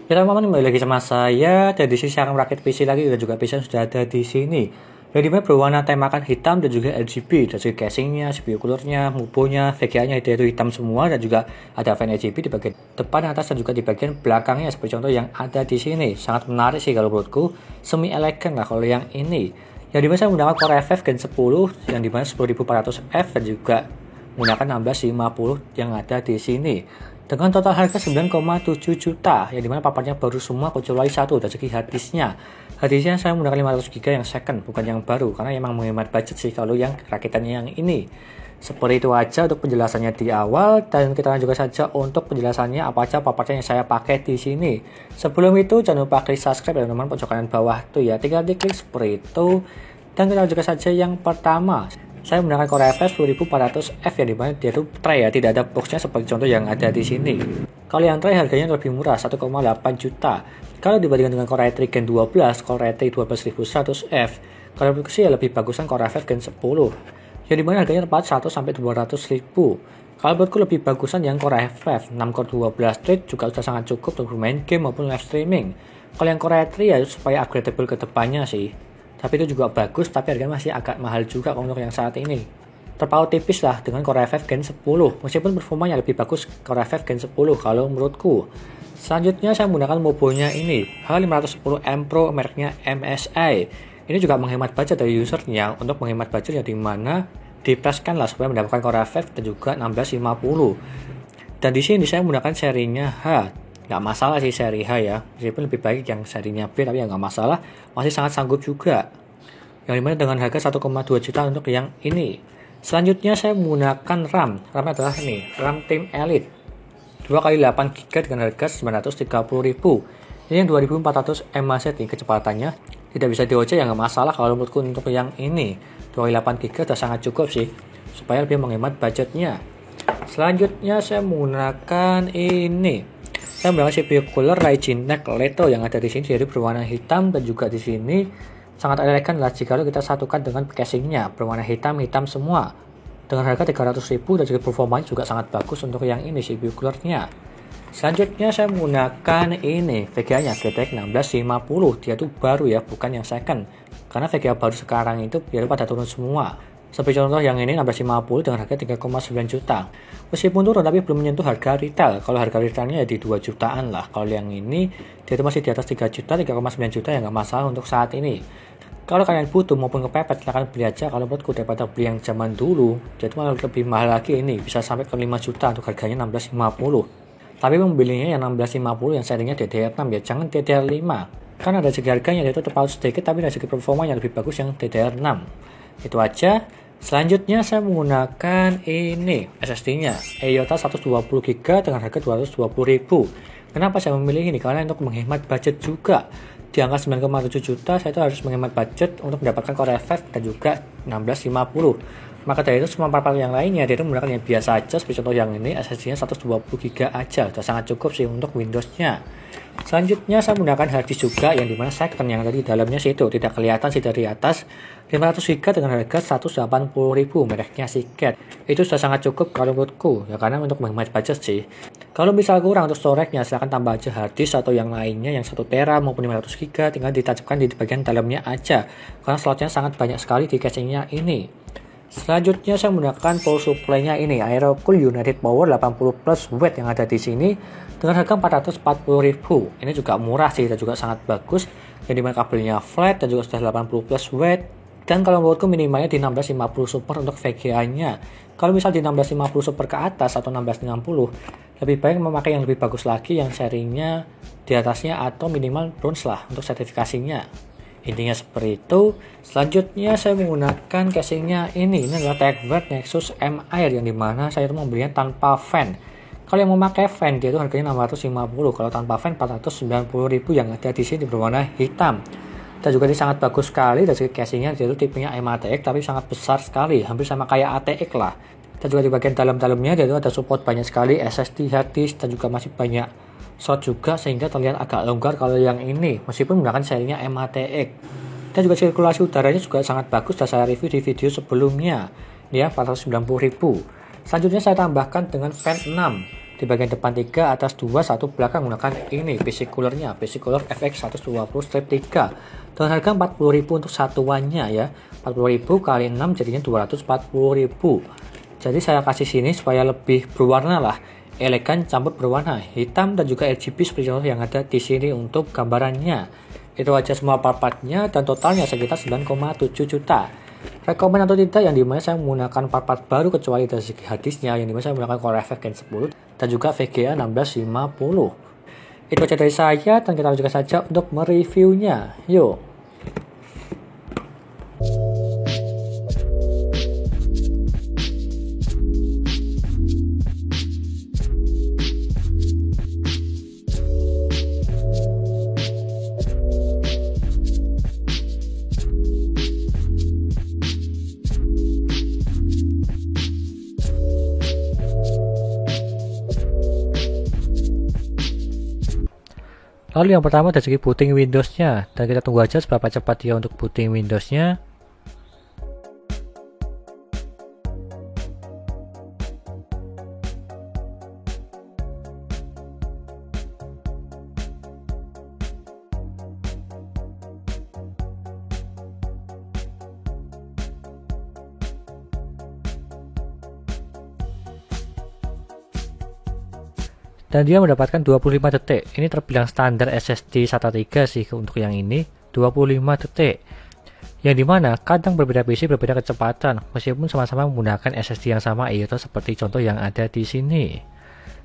Ya teman-teman, kembali lagi sama saya dan di sini sekarang rakit PC lagi dan juga PC sudah ada di sini. Yang dimana berwarna temakan hitam dan juga RGB, dan juga casingnya, CPU coolernya, mubonya, VGA-nya itu hitam semua, dan juga ada fan RGB di bagian depan, atas, dan juga di bagian belakangnya seperti contoh yang ada di sini. Sangat menarik sih kalau menurutku, semi elegan lah kalau yang ini. Yang dimana saya menggunakan Core i5 Gen 10 yang dimana 10400F dan juga menggunakan 1650 yang ada di sini. Dengan total harga 9,7 juta, yang dimana paparnya baru semua kecuali satu dari segi harddisknya. Harddisknya saya menggunakan 500 GB yang second, bukan yang baru, karena emang menghemat budget sih kalau yang rakitannya yang ini. Seperti itu aja untuk penjelasannya di awal, dan kita lanjut saja untuk penjelasannya apa aja paparnya yang saya pakai di sini. Sebelum itu jangan lupa klik subscribe ya teman-teman, pojok kanan bawah tuh ya, tinggal diklik seperti itu. Dan kita lanjut saja yang pertama. Saya menggunakan Core i5 10400F yang dimana dia itu tray ya, tidak ada boxnya seperti contoh yang ada di sini. Kalau yang tray harganya lebih murah, 1,8 juta. Kalau dibandingkan dengan Core i3 Gen 12, Core i3 12100F, kalau menurutku sih ya lebih bagusan Core i5 Gen 10. Yang dimana harganya tepat 100 sampai 200 ribu. Kalau menurutku lebih bagusan yang Core i5 6 core 12 thread juga sudah sangat cukup untuk bermain game maupun live streaming. Kalau yang Core i3 ya supaya upgradable ke depannya sih. Tapi itu juga bagus, tapi harganya masih agak mahal juga untuk yang saat ini. Terpaut tipis lah dengan Core i5 Gen 10, meskipun performanya lebih bagus Core i5 Gen 10 kalau menurutku. Selanjutnya saya menggunakan mobonya ini, H510M Pro mereknya MSI. Ini juga menghemat budget dari usernya untuk menghemat budget yang dimana dipreskan lah supaya mendapatkan Core i5 dan juga 1650. Dan di sini saya menggunakan serinya H. Nggak masalah sih seri H ya, meskipun lebih baik yang serinya B, tapi ya nggak masalah, masih sangat sanggup juga. Yang dimana dengan harga 1,2 juta untuk yang ini. Selanjutnya saya menggunakan RAM-nya adalah ini, RAM Team Elite 2x8 GB dengan harga 930.000. Ini yang 2400 mAh nih kecepatannya, tidak bisa di-OC ya nggak masalah kalau menurutku untuk yang ini. 2x8 GB sudah sangat cukup sih, supaya lebih menghemat budgetnya. Selanjutnya saya menggunakan ini. Saya menggunakan CPU cooler Ryzen NEC Leto yang ada di sini, jadi berwarna hitam dan juga di sini sangat elegan lah jika kita satukan dengan casingnya berwarna hitam semua. Dengan harga 300.000 dan juga performanya juga sangat bagus untuk yang ini CPU coolernya. Selanjutnya saya menggunakan ini VGA-nya GTX 1650, dia tuh baru ya, bukan yang second. Karena VGA baru sekarang itu biar pada turun semua. Seperti contoh yang ini 1650 dengan harga 3,9 juta. Meskipun turun tapi belum menyentuh harga retail. Kalau harga retailnya ya di 2 jutaan lah. Kalau yang ini dia itu masih di atas 3 juta, 3,9 juta ya nggak masalah untuk saat ini. Kalau kalian butuh maupun kepepet silahkan beli aja. Kalau menurutku daripada beli yang zaman dulu, jadi malah lebih mahal lagi ini. Bisa sampai ke 5 juta untuk harganya 1650. Tapi membelinya yang 1650 yang serinya DDR6 ya, jangan DDR5. Karena ada segi harganya itu terpaut sedikit, tapi dari segi performa yang lebih bagus yang DDR6. Itu aja. Selanjutnya saya menggunakan ini SSD-nya EIOTA 120 GB dengan harga 220.000. Kenapa saya memilih ini? Karena untuk menghemat budget juga. Di angka 9,7 juta saya itu harus menghemat budget untuk mendapatkan Core i5 dan juga 1650. Maka dari itu semua part yang lainnya dia itu menggunakan yang biasa aja, seperti contoh yang ini SSD-nya 120 GB aja. Sudah sangat cukup sih untuk Windows-nya. Selanjutnya saya menggunakan harddisk juga yang dimana second yang tadi dalamnya sih itu tidak kelihatan sih dari atas, 500 GB dengan harga 180.000 mereknya Seagate. Itu sudah sangat cukup kalau menurutku ya, karena untuk menghemat budget sih. Kalau misal kurang untuk storage-nya silahkan tambah aja harddisk atau yang lainnya yang 1 tera maupun 500 GB, tinggal ditancapkan di bagian dalamnya aja karena slotnya sangat banyak sekali di casingnya ini. Selanjutnya saya menggunakan power supply-nya ini Aerocool United Power 80 plus watt yang ada di sini dengan harga 440.000. Ini juga murah sih dan juga sangat bagus. Yang dimana kabelnya flat dan juga sudah 80 plus watt. Dan kalau menurutku minimalnya di 1650 super untuk VGA-nya. Kalau misal di 1650 super ke atas atau 1660, lebih baik memakai yang lebih bagus lagi yang serinya di atasnya atau minimal bronze lah untuk sertifikasinya. Intinya seperti itu. Selanjutnya saya menggunakan casingnya ini adalah TechWord Nexus M Air yang dimana saya itu membelinya tanpa fan. Kalau yang memakai fan dia itu harganya 650, kalau tanpa fan 490.000 yang ada di sini berwarna hitam. Dan juga ini sangat bagus sekali dari casingnya, dia itu tipenya M-ATX tapi sangat besar sekali, hampir sama kayak ATX lah. Dan juga di bagian dalam-dalamnya dia itu ada support banyak sekali SSD, harddisk dan juga masih banyak slot juga sehingga terlihat agak longgar kalau yang ini meskipun menggunakan serinya M-ATX. Dan juga sirkulasi udaranya juga sangat bagus, sudah saya review di video sebelumnya ya, 490.000. Selanjutnya saya tambahkan dengan fan 6 Di bagian depan 3, atas 2, satu belakang menggunakan ini PC coolernya, PC cooler FX 120 strip 3 dengan harga 40.000 untuk satuannya ya. 40.000 kali 6 jadinya 240.000. Jadi saya kasih sini supaya lebih berwarna lah, elegan campur berwarna, hitam dan juga RGB seperti yang ada di sini untuk gambarannya. Itu aja semua part-partnya dan totalnya sekitar 9,7 juta. Rekomen atau tidak yang dimana saya menggunakan part-part baru kecuali dari segi hadisnya, yang dimana saya menggunakan Core i5 Gen 10 dan juga VGA 1650. Itu aja dari saya dan kita lanjutkan saja untuk mereviewnya. Yuk. Lalu yang pertama dari segi booting Windows-nya, dan kita tunggu aja seberapa cepat dia untuk booting Windows-nya. Dan dia mendapatkan 25 detik. Ini terbilang standar SSD SATA 3 sih untuk yang ini, 25 detik. Yang dimana kadang berbeda PC berbeda kecepatan, meskipun sama-sama menggunakan SSD yang sama, yaitu seperti contoh yang ada di sini.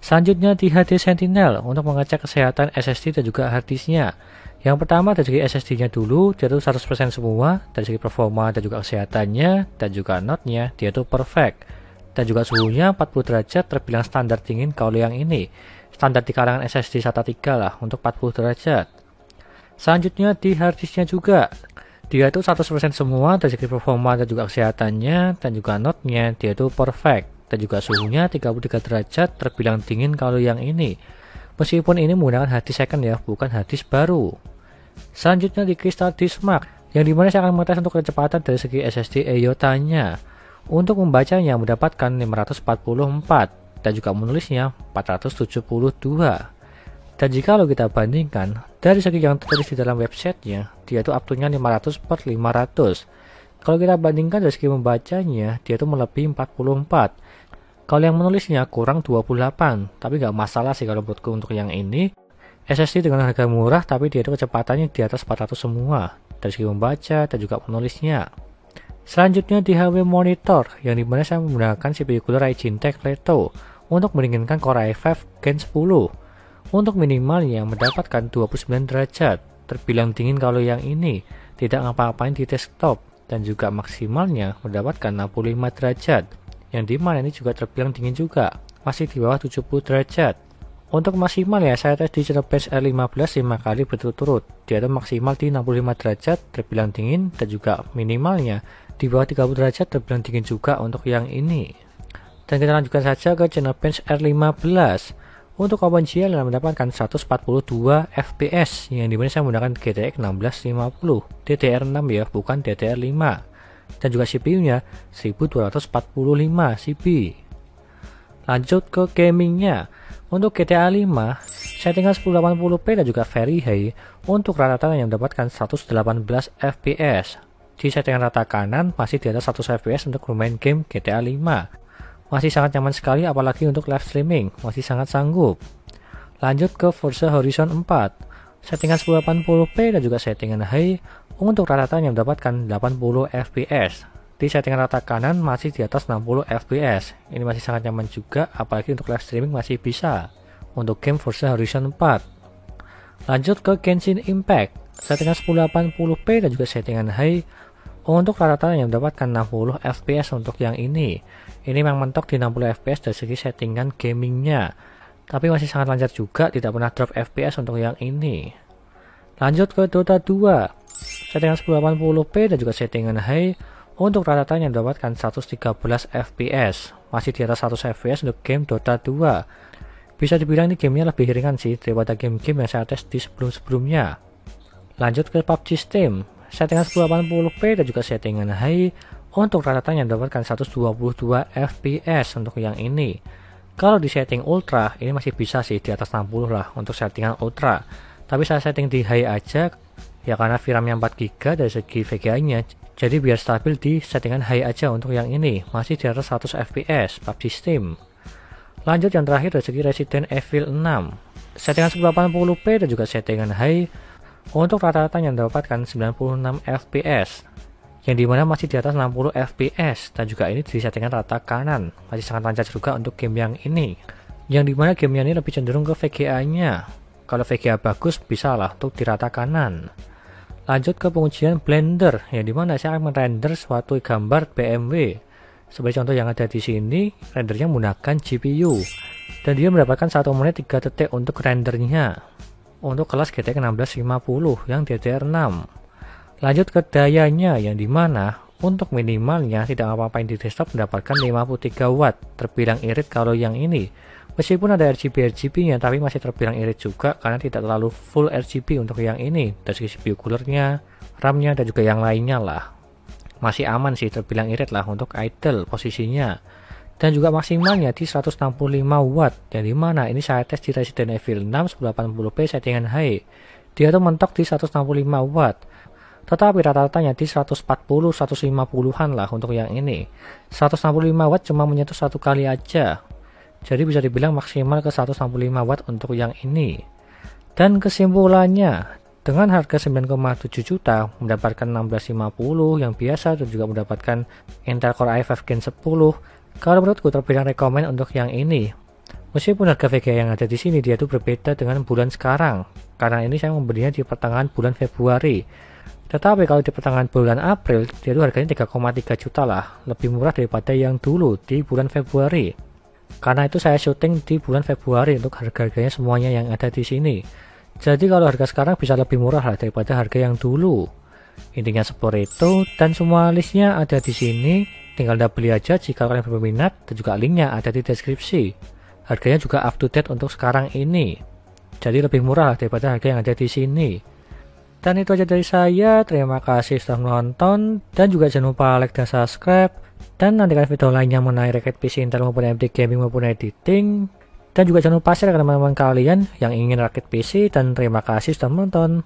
Selanjutnya di HD Sentinel untuk mengecek kesehatan SSD dan juga harddisknya. Yang pertama dari segi SSD-nya dulu, dia tuh 100% semua, dari segi performa dan juga kesehatannya, dan juga notnya, dia tuh perfect. Dan juga suhunya 40 derajat terbilang standar dingin kalau yang ini. Standar di kalangan SSD SATA 3 lah untuk 40 derajat. Selanjutnya di harddisknya juga. Dia itu 100% semua dari segi performa dan juga kesehatannya, dan juga notnya dia itu perfect. Dan juga suhunya 33 derajat terbilang dingin kalau yang ini. Meskipun ini menggunakan harddisk second ya, bukan harddisk baru. Selanjutnya di Crystal Disk Mark, yang dimana saya akan mengetes untuk kecepatan dari segi SSD EIOTA-nya. Untuk membacanya mendapatkan 544 dan juga menulisnya 472. Dan jika kita bandingkan dari segi yang tertulis di dalam websitenya, dia itu up-to-nya 500/500. Kalau kita bandingkan dari segi membacanya, dia itu melebihi 44. Kalau yang menulisnya kurang 28, tapi nggak masalah sih kalau menurutku untuk yang ini. SSD dengan harga murah, tapi dia itu kecepatannya di atas 400 semua dari segi membaca dan juga menulisnya. Selanjutnya di HP monitor, yang dimana saya menggunakan CPU cooler Ryzen Tech Leto untuk mendinginkan Core i5 Gen 10. Untuk minimalnya mendapatkan 29 derajat, terbilang dingin kalau yang ini, tidak ngapa-ngapain di desktop, dan juga maksimalnya mendapatkan 65 derajat, yang dimana ini juga terbilang dingin juga, masih di bawah 70 derajat. Untuk maksimal ya, saya tes di Cinebench R15 5 kali berturut-turut, dia ada maksimal di 65 derajat, terbilang dingin, dan juga minimalnya di bawah 30 derajat terbilang dingin juga untuk yang ini. Dan kita lanjutkan saja ke Cinebench R15. Untuk OpenGL mendapatkan 142 fps, yang dimana saya menggunakan GTX 1650 DDR6 ya, bukan DDR5. Dan juga CPU-nya 1245 CP. Lanjut ke gamingnya. Untuk GTA 5, settingan 1080p dan juga very high. Untuk rata-rata yang mendapatkan 118 fps. Di settingan rata kanan masih di atas 100 fps untuk bermain game GTA 5. Masih sangat nyaman sekali, apalagi untuk live streaming, masih sangat sanggup. Lanjut ke Forza Horizon 4. Settingan 1080p dan juga settingan high. Untuk rata-rata yang mendapatkan 80 fps. Di settingan rata kanan masih di atas 60 fps. Ini masih sangat nyaman juga, apalagi untuk live streaming masih bisa. Untuk game Forza Horizon 4. Lanjut ke Genshin Impact. Settingan 1080p dan juga settingan high. Untuk rata-rata yang mendapatkan 60 fps untuk yang ini. Ini memang mentok di 60 fps dari segi settingan gamingnya. Tapi masih sangat lancar juga, tidak pernah drop fps untuk yang ini. Lanjut ke Dota 2. Settingan 1080p dan juga settingan high. Untuk rata-rata yang mendapatkan 113 fps. Masih di atas 100 fps untuk game Dota 2. Bisa dibilang ini gamenya lebih ringan sih daripada game-game yang saya tes di sebelum-sebelumnya. Lanjut ke PUBG Steam. Settingan 1080p dan juga settingan high. Untuk rata-rata yang mendapatkan 122 fps untuk yang ini. Kalau di setting ultra, ini masih bisa sih di atas 60 lah untuk settingan ultra. Tapi saya setting di high aja, ya karena VRAM-nya 4GB dari segi VGA-nya. Jadi biar stabil di settingan high aja untuk yang ini, masih di atas 100 fps PUBG Steam. Lanjut yang terakhir dari segi Resident Evil 6. Settingan 1080p dan juga settingan high, untuk rata-rata yang mendapatkan 96 fps. Yang dimana masih di atas 60 fps, dan juga ini di settingan rata kanan, masih sangat lancar juga untuk game yang ini. Yang dimana game yang ini lebih cenderung ke VGA-nya. Kalau VGA bagus, bisa lah untuk di rata kanan. Lanjut ke pengujian Blender, yang dimana saya akan merender suatu gambar BMW. Sebagai contoh yang ada di sini, rendernya menggunakan GPU, dan dia mendapatkan 1 menit 3 detik untuk rendernya. Untuk kelas GTX 1650 yang DDR6. Lanjut ke dayanya, yang dimana untuk minimalnya tidak apa-apain di desktop mendapatkan 53 watt, terbilang irit kalau yang ini. Meskipun ada RGB-nya, tapi masih terbilang irit juga karena tidak terlalu full RGB untuk yang ini. Dari segi CPU coolernya, RAM-nya, dan juga yang lainnya lah. Masih aman sih, terbilang irit lah untuk idle posisinya. Dan juga maksimalnya di 165 watt, yang dimana ini saya tes di Resident Evil 6 1080p settingan high. Dia tuh mentok di 165 watt. Tetapi rata-ratanya di 140-150an lah untuk yang ini. 165 watt cuma menyentuh satu kali aja. Jadi bisa dibilang maksimal ke 165 watt untuk yang ini. Dan kesimpulannya, dengan harga 9,7 juta mendapatkan 1650 yang biasa dan juga mendapatkan Intel Core i5 Gen 10. Kalau menurutku terbilang rekomen untuk yang ini. Meskipun harga VGA yang ada di sini dia tuh berbeda dengan bulan sekarang. Karena ini saya membelinya di pertengahan bulan Februari. Tetapi kalau di pertengahan bulan April, dia itu harganya 3,3 juta lah. Lebih murah daripada yang dulu di bulan Februari. Karena itu saya syuting di bulan Februari untuk harga-harganya semuanya yang ada di sini. Jadi kalau harga sekarang bisa lebih murah lah daripada harga yang dulu. Intinya seperti itu, dan semua listnya ada di sini. Tinggal Anda beli aja jika kalian berminat, dan juga linknya ada di deskripsi. Harganya juga up to date untuk sekarang ini. Jadi lebih murah lah daripada harga yang ada di sini. Dan itu aja dari saya, terima kasih sudah menonton, dan juga jangan lupa like dan subscribe, dan nantikan video lainnya mengenai rakit PC Intel maupun AMD Gaming maupun editing, dan juga jangan lupa share ke teman-teman kalian yang ingin rakit PC, dan terima kasih sudah menonton.